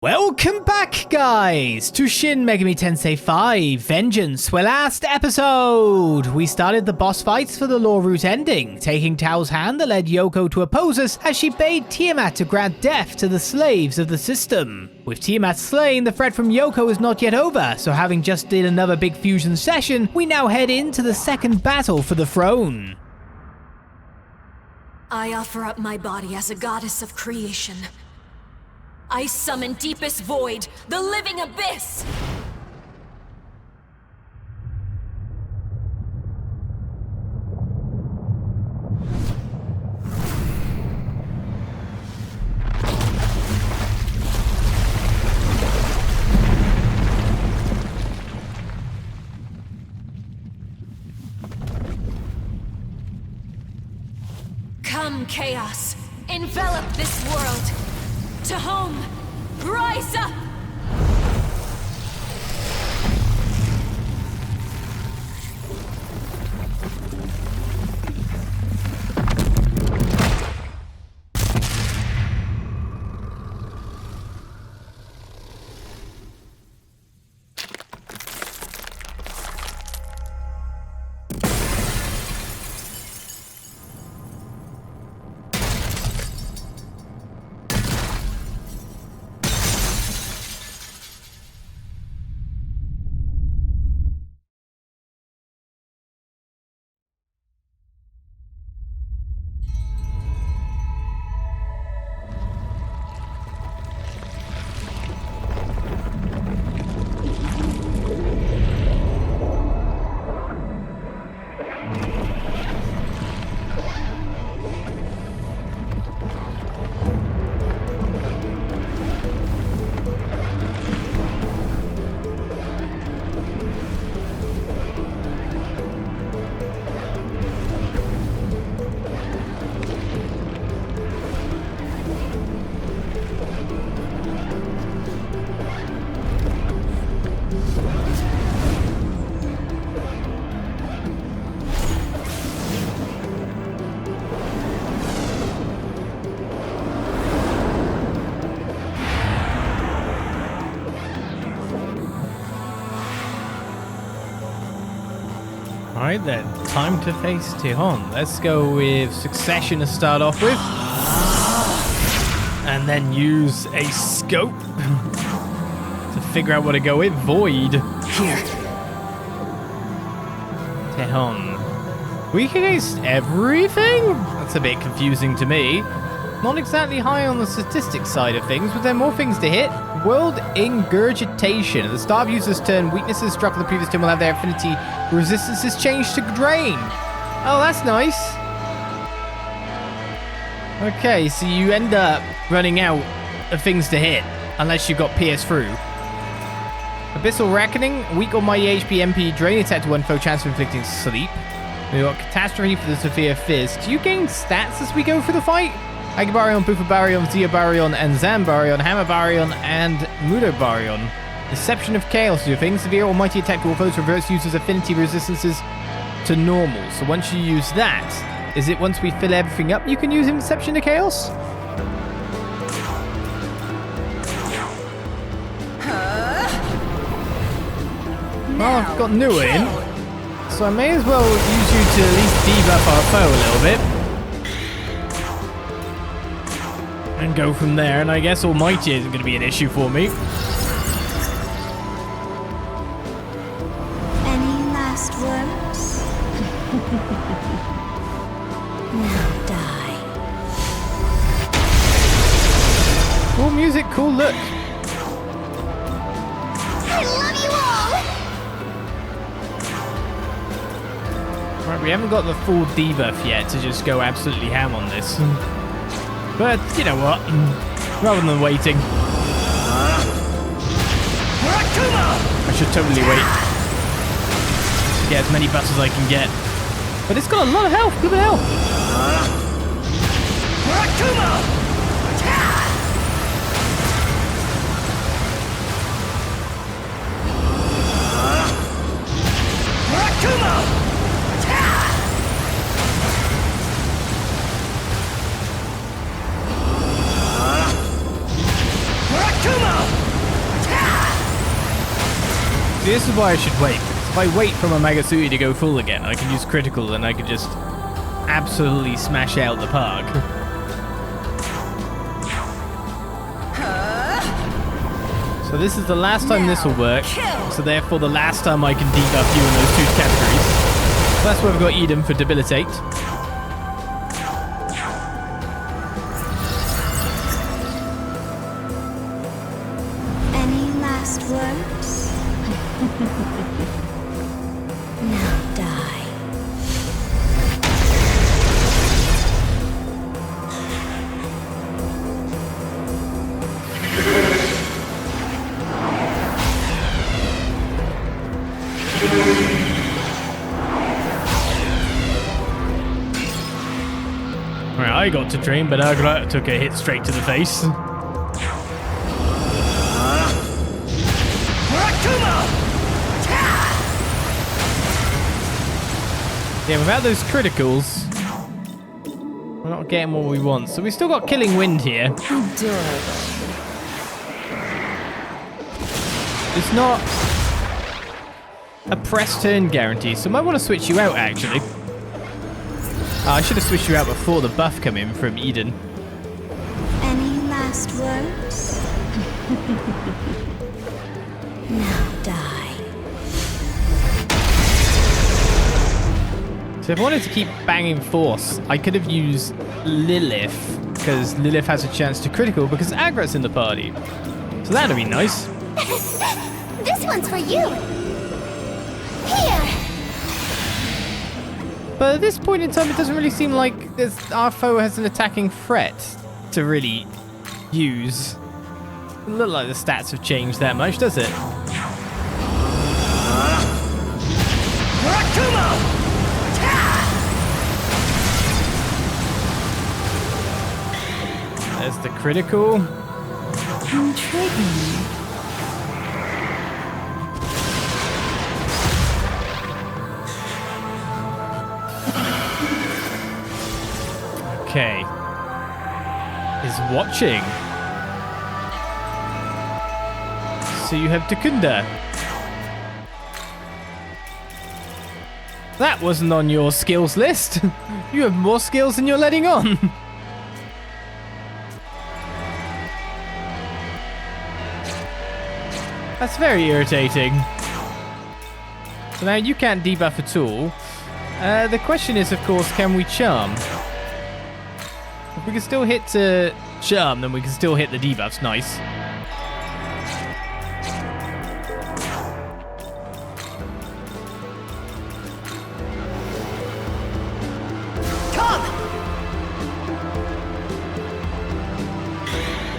Welcome back, guys, to Shin Megami Tensei V Vengeance, where last episode we started the boss fights for the lore route ending, taking Tao's hand that led Yoko to oppose us as she bade Tiamat to grant death to the slaves of the system. With Tiamat slain, the threat from Yoko is not yet over, so having just did another big fusion session, we now head into the second battle for the throne. I offer up my body as a goddess of creation. I summon deepest void, the living abyss! Come, chaos, envelop this world! Tehom, rise up! Alright then, time to face Tehom. Let's go with Succession to start off with. And then use a scope to figure out what to go with. Void. Here. Tehom. Weak against everything? That's a bit confusing to me. Not exactly high on the statistics side of things, but there are more things to hit. World Ingurgitation. At the start of user's turn, weaknesses struck from the previous turn will have their affinity resistances changed to drain. Oh, that's nice. Okay, so you end up running out of things to hit, unless you got pierced through. Abyssal Reckoning. Weak or mighty HP MP drain attack to one foe, chance of inflicting sleep. We got Catastrophe for the Sophia Fizz. Do you gain stats as we go through the fight? Agabarion, Bufabarion, Zeobarion, and Zambarion, Hammerbarion, and Mudobarion. Deception of Chaos. Your thing. Severe or mighty attack to all foes reverts users' affinity resistances to normal. So once you use that, is it once we fill everything up you can use Deception of Chaos? Well, I've got Nua in, so I may as well use you to at least debuff our foe a little bit. And go from there, and I guess Almighty isn't going to be an issue for me. Any last words? Now die. Cool music, cool look. I love you all! Right, we haven't got the full debuff yet to just go absolutely ham on this. But, you know what? Rather than waiting, I should totally wait to get as many buffs as I can get. But it's got a lot of health. Good hell. See, this is why I should wait. If I wait for my Magasui to go full again, I can use critical and I can just absolutely smash out the park. So this is the last time this will work. So therefore the last time I can debuff you in those two categories. So that's why I've got Eden for debilitate. Any last words? Now die. Alright, I got to drain, but Agra took a hit straight to the face. Yeah, without those criticals, we're not getting what we want. So we still got Killing Wind here. It's not a press turn guarantee, so I might want to switch you out, actually. I should have switched you out before the buff come in from Eden. Any last words? Now die. So if I wanted to keep banging force, I could have used Lilith, because Lilith has a chance to critical because Agra's in the party. So that'd be nice. This one's for you. Here. But at this point in time, it doesn't really seem like our foe has an attacking threat to really use. It doesn't look like the stats have changed that much, does it? There's the critical. Intriguing. Okay. Is watching. So you have Takunda. That wasn't on your skills list. You have more skills than you're letting on. That's very irritating. So now you can't debuff at all. The question is, of course, can we charm? If we can still hit to charm, then we can still hit the debuffs. Nice.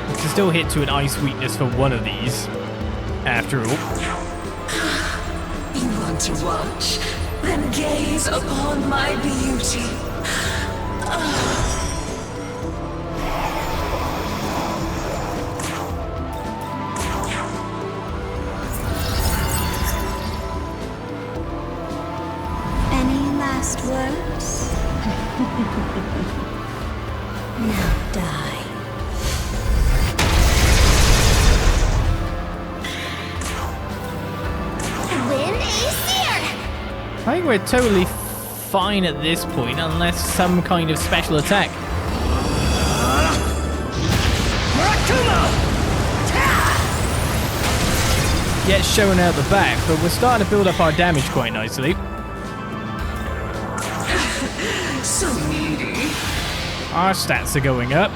We can still hit to an ice weakness for one of these, after all. You want to watch? Then gaze upon my beauty. Any last words? Now die. Win is here! I think we're totally fine at this point, unless some kind of special attack. Gets shown out the back, but we're starting to build up our damage quite nicely. So needy. Our stats are going up.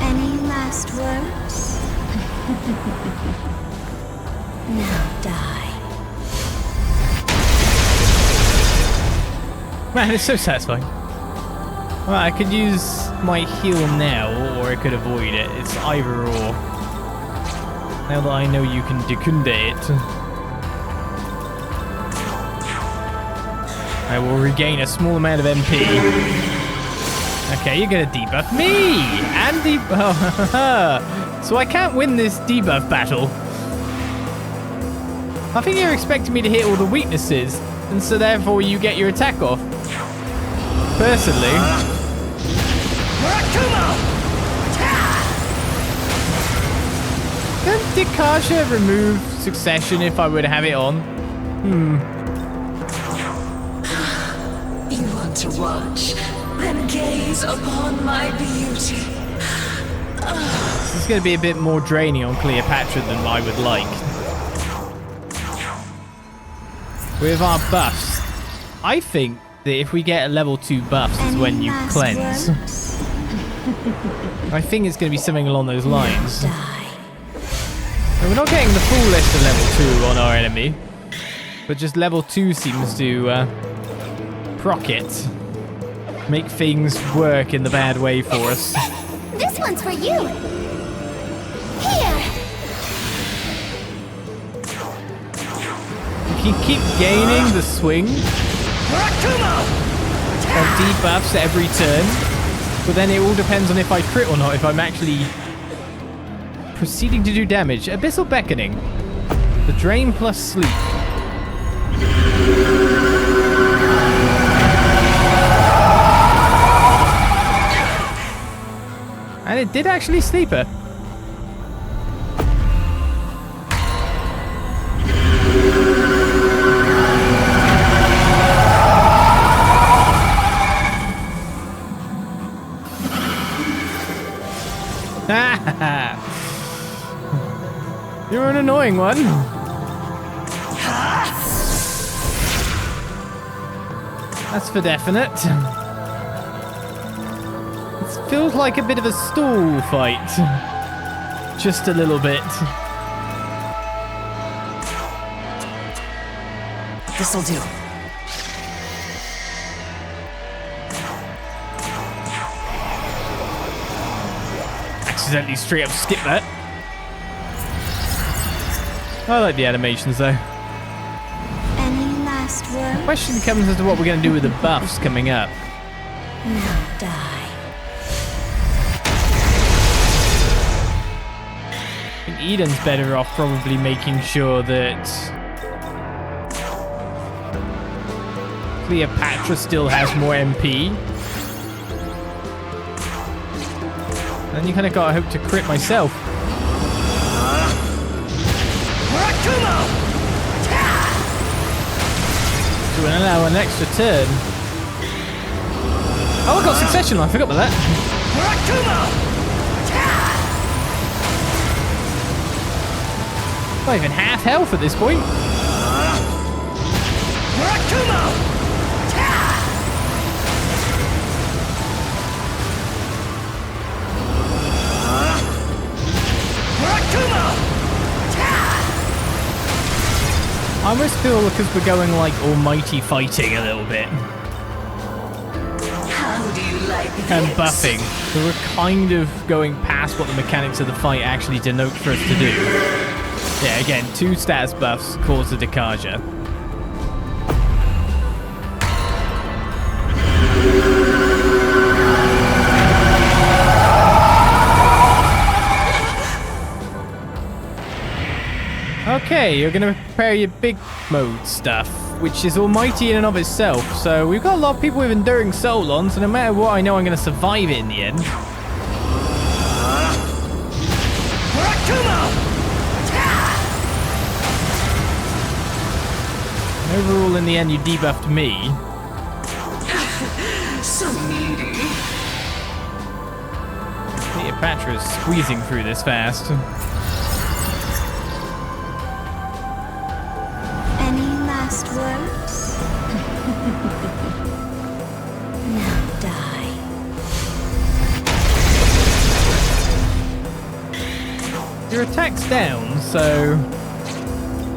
Any last words? Now die. Man, it's so satisfying. Well, I could use my heal now, or I could avoid it. It's either or. Now that I know you can Dekunda it, I will regain a small amount of MP. Okay, you're gonna debuff me! And so I can't win this debuff battle. I think you're expecting me to hit all the weaknesses, and so therefore you get your attack off. Personally. Did Kasha remove succession if I would have it on? You want to watch? Then gaze upon my beauty. This is going to be a bit more draining on Cleopatra than I would like. With our buffs, I think that if we get a level 2 buffs is when you cleanse. I think it's going to be something along those lines. And we're not getting the full list of level 2 on our enemy, but just level 2 seems to proc it. Make things work in the bad way for us. This one's for you. Here. You can keep gaining the swing of debuffs every turn, but then it all depends on if I crit or not, if I'm actually proceeding to do damage. Abyssal Beckoning. The drain plus sleep. And it did actually sleep her. You're an annoying one. That's for definite. It feels like a bit of a stall fight. Just a little bit. This'll do. Accidentally straight up skip that. I like the animations though. Any last words? Question comes as to what we're going to do with the buffs coming up. Now die. I think Eden's better off probably making sure that Cleopatra still has more MP. And then you kind of got to hope to crit myself. To allow an extra turn. Oh, I got succession. I forgot about that. Not even half health at this point. I almost feel because we're going like almighty fighting a little bit. How do you like And this? buffing. So we're kind of going past what the mechanics of the fight actually denote for us to do. Yeah, again, 2 status buffs cause the Dekaja. Okay, you're going to prepare your big mode stuff, which is almighty in and of itself. So we've got a lot of people with Enduring Soul on, so no matter what, I know I'm going to survive it in the end. Overall, in the end, you debuffed me. So needy. Cleopatra is squeezing through this fast. Any last words? Now die. Your attack's down, so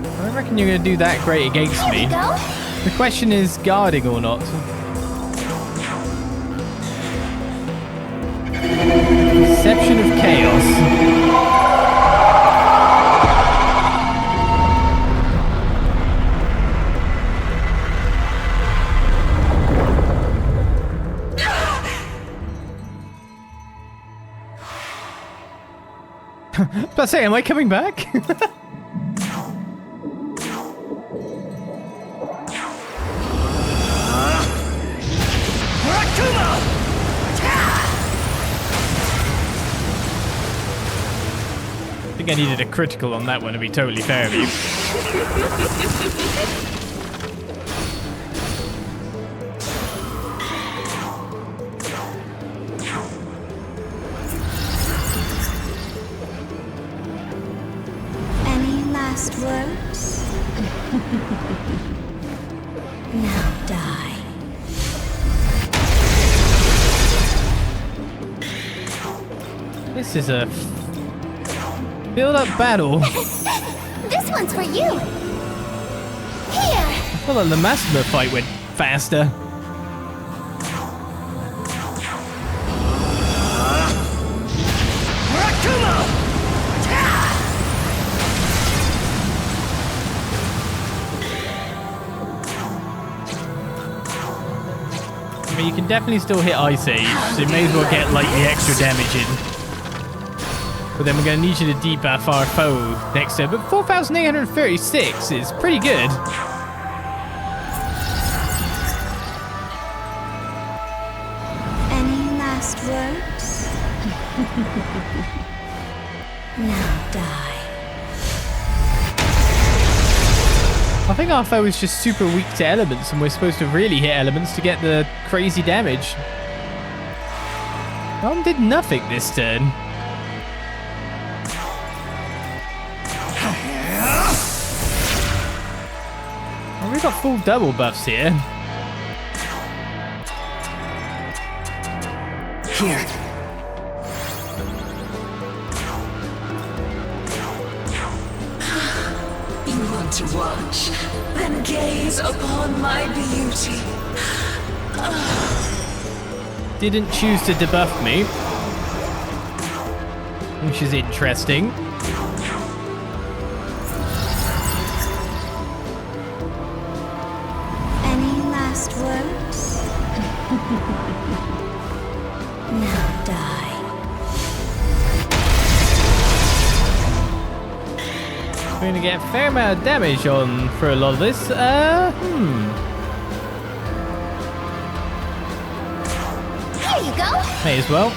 I don't reckon you're going to do that great against Here me. we go. The question is guarding or not. Perception of chaos. But say, am I coming back? I think I needed a critical on that one, to be totally fair with you. Any last words? Now die. This is a build-up battle. This one's for you. Here. I feel like the Massimo fight went faster. I mean, you can definitely still hit Ice Age, so you may as well get like the extra damage in. But then we're going to need you to debuff our foe next turn. But 4,836 is pretty good. Any last words? Now die. I think our foe is just super weak to elements, and we're supposed to really hit elements to get the crazy damage. Rom did nothing this turn. Oh, we've got full double buffs here. Here. You want to watch? Then gaze upon my beauty. Didn't choose to debuff me, which is interesting. Any last words? Now die. We're going to get a fair amount of damage on for a lot of this. Here you go. May as well.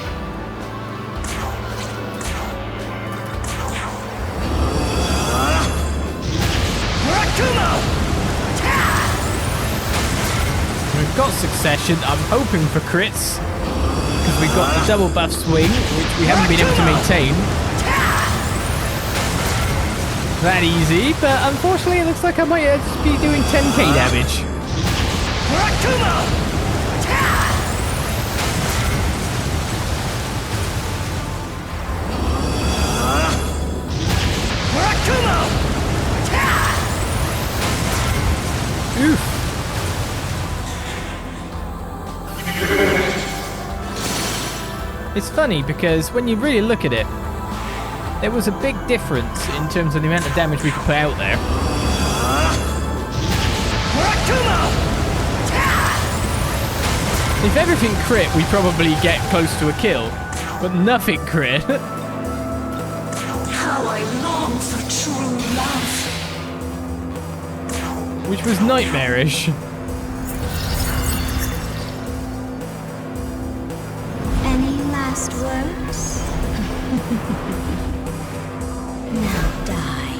We've got Succession. I'm hoping for crits, because we've got the double buff swing, which we haven't been able to maintain that easy, but unfortunately it looks like I might just be doing 10k damage. Oof. It's funny because when you really look at it, there was a big difference in terms of the amount of damage we could put out there. If everything crit, we probably get close to a kill, but nothing crit. How I long for true love. Which was nightmarish. Any last words? Now die.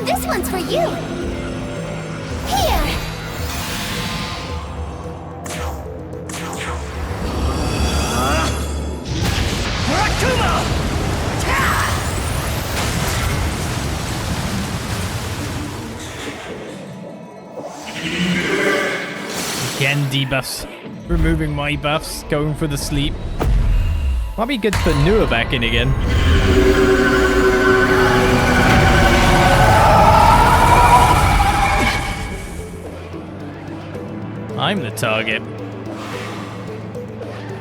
This one's for you. Here. Again, debuffs. Removing my buffs, going for the sleep. Might be good to put Nua back in again. I'm the target.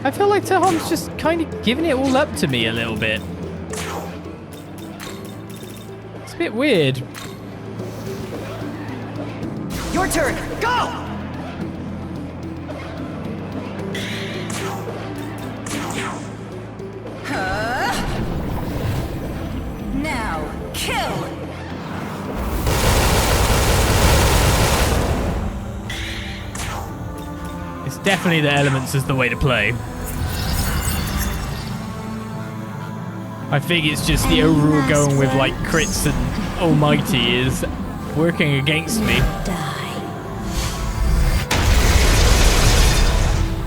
I feel like Tehom's just kind of giving it all up to me a little bit. It's a bit weird. Your turn. Go! Now, kill! definitely the elements is the way to play. I think it's just the overall going with like crits and almighty is working against me.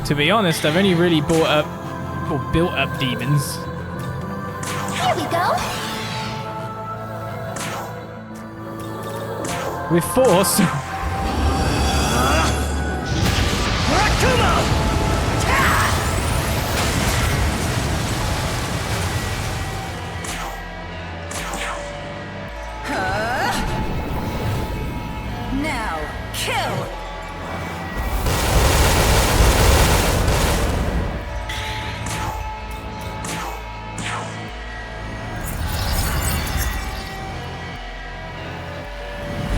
To be honest, I've only really built up demons. Here we go. With force. Now, kill!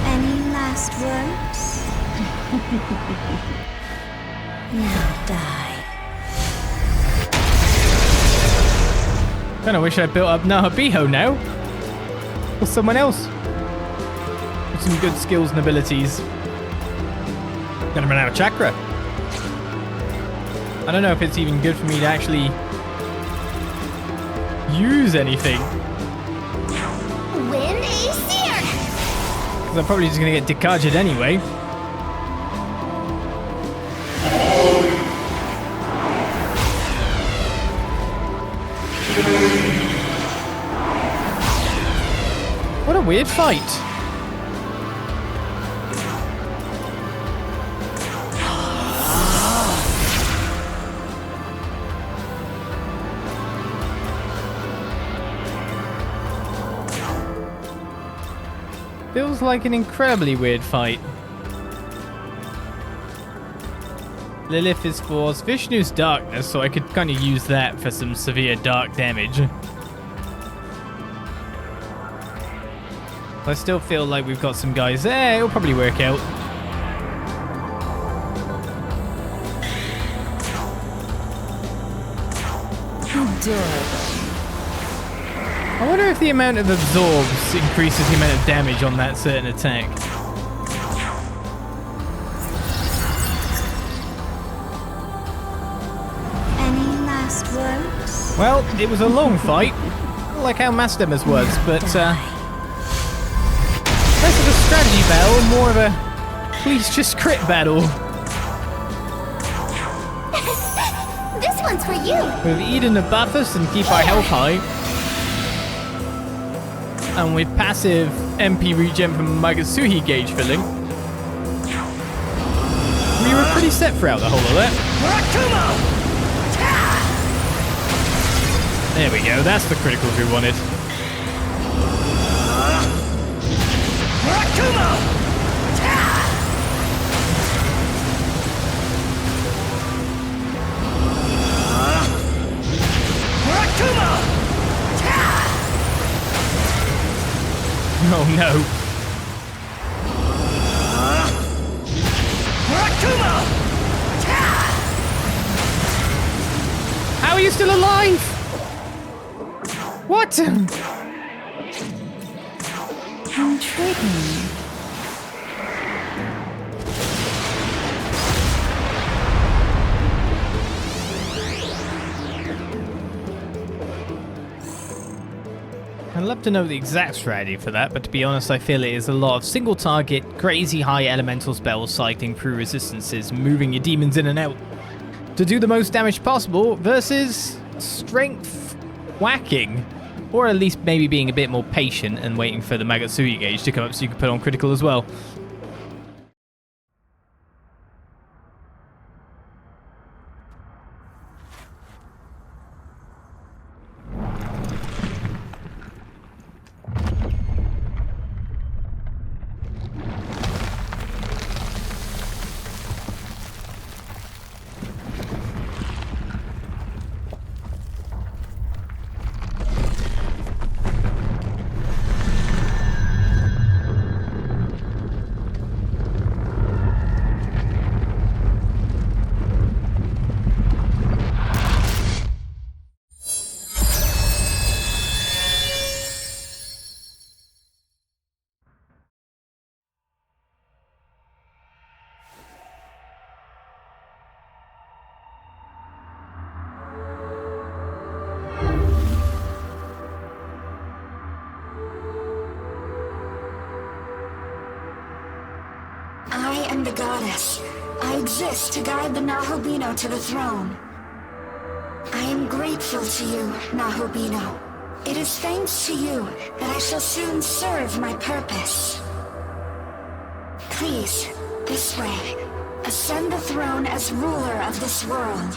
Any last words? Now die. Kinda wish I built up Nahobino now. Or someone else. With some good skills and abilities. Gonna run out of chakra. I don't know if it's even good for me to actually use anything. Win a seer. Because I'm probably just gonna get decharged anyway. What a weird fight. Feels like an incredibly weird fight. Lilith is force, Vishnu's darkness, so I could kind of use that for some severe dark damage. I still feel like we've got some guys there, it'll probably work out. I wonder if the amount of absorbs increases the amount of damage on that certain attack. Any last words? Well, it was a long fight, like how Mastermas was, but less of a strategy battle, more of a please just crit battle. This one's for you. With Eden to buff us and keep our health high. And with passive MP regen from Magasuhi gauge filling. We were pretty set throughout the whole of that. There we go, that's the criticals we wanted. Oh no. How are you still alive? What? Intriguing. I'd love to know the exact strategy for that, but to be honest, I feel it is a lot of single target, crazy high elemental spells cycling through resistances, moving your demons in and out to do the most damage possible versus strength whacking. Or at least maybe being a bit more patient and waiting for the Magatsugi gauge to come up so you can put on critical as well. am the goddess. I exist to guide the Nahobino to the throne. I am grateful to you, Nahobino. It is thanks to you that I shall soon serve my purpose. Please, this way. Ascend the throne as ruler of this world.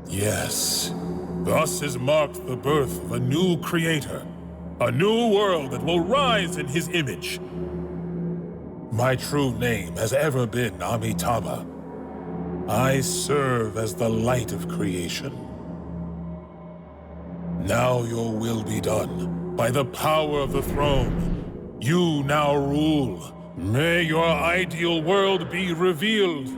Yes. Thus is marked the birth of a new creator. A new world that will rise in his image. My true name has ever been Amitabha. I serve as the light of creation. Now your will be done. By the power of the throne, you now rule. May your ideal world be revealed.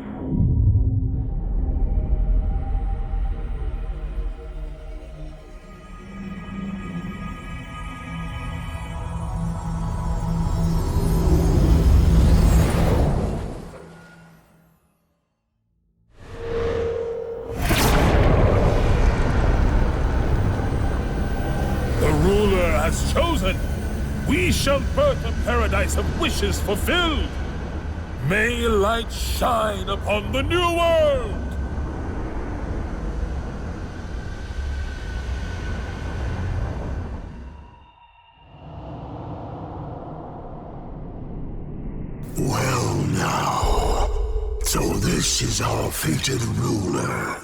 Chosen, we shall birth a paradise of wishes fulfilled. May light shine upon the new world. Well now, so this is our fated ruler.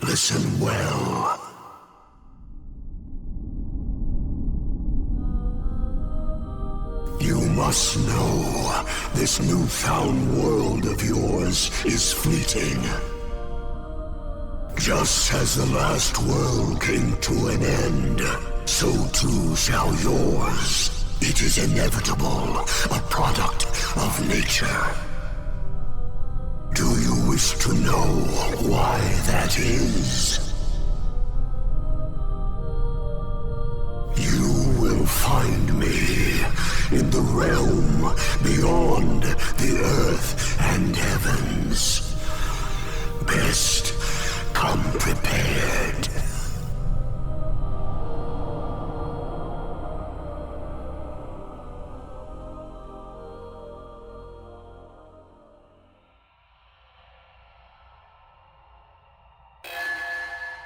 Listen well. You must know, this newfound world of yours is fleeting. Just as the last world came to an end, so too shall yours. It is inevitable, a product of nature. Do you wish to know why that is? You will find me in the realm beyond the earth and heavens. Best come prepared.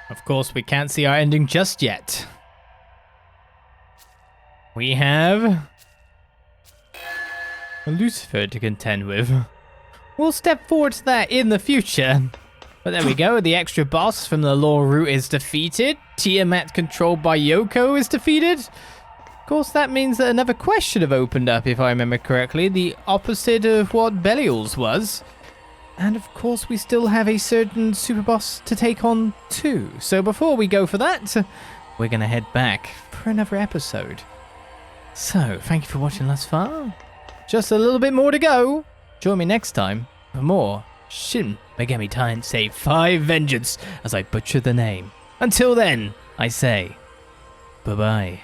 Of course, we can't see our ending just yet. We have Lucifer to contend with. We'll step forward to that in the future. But there we go, the extra boss from the lore route is defeated. Tiamat controlled by Yoko is defeated. Of course, that means that another quest should have opened up, if I remember correctly. The opposite of what Belial's was. And of course, we still have a certain super boss to take on too. So before we go for that, we're going to head back for another episode. So, thank you for watching thus far. Just a little bit more to go. Join me next time for more Shin Megami Tensei V Vengeance as I butcher the name. Until then, I say, bye-bye.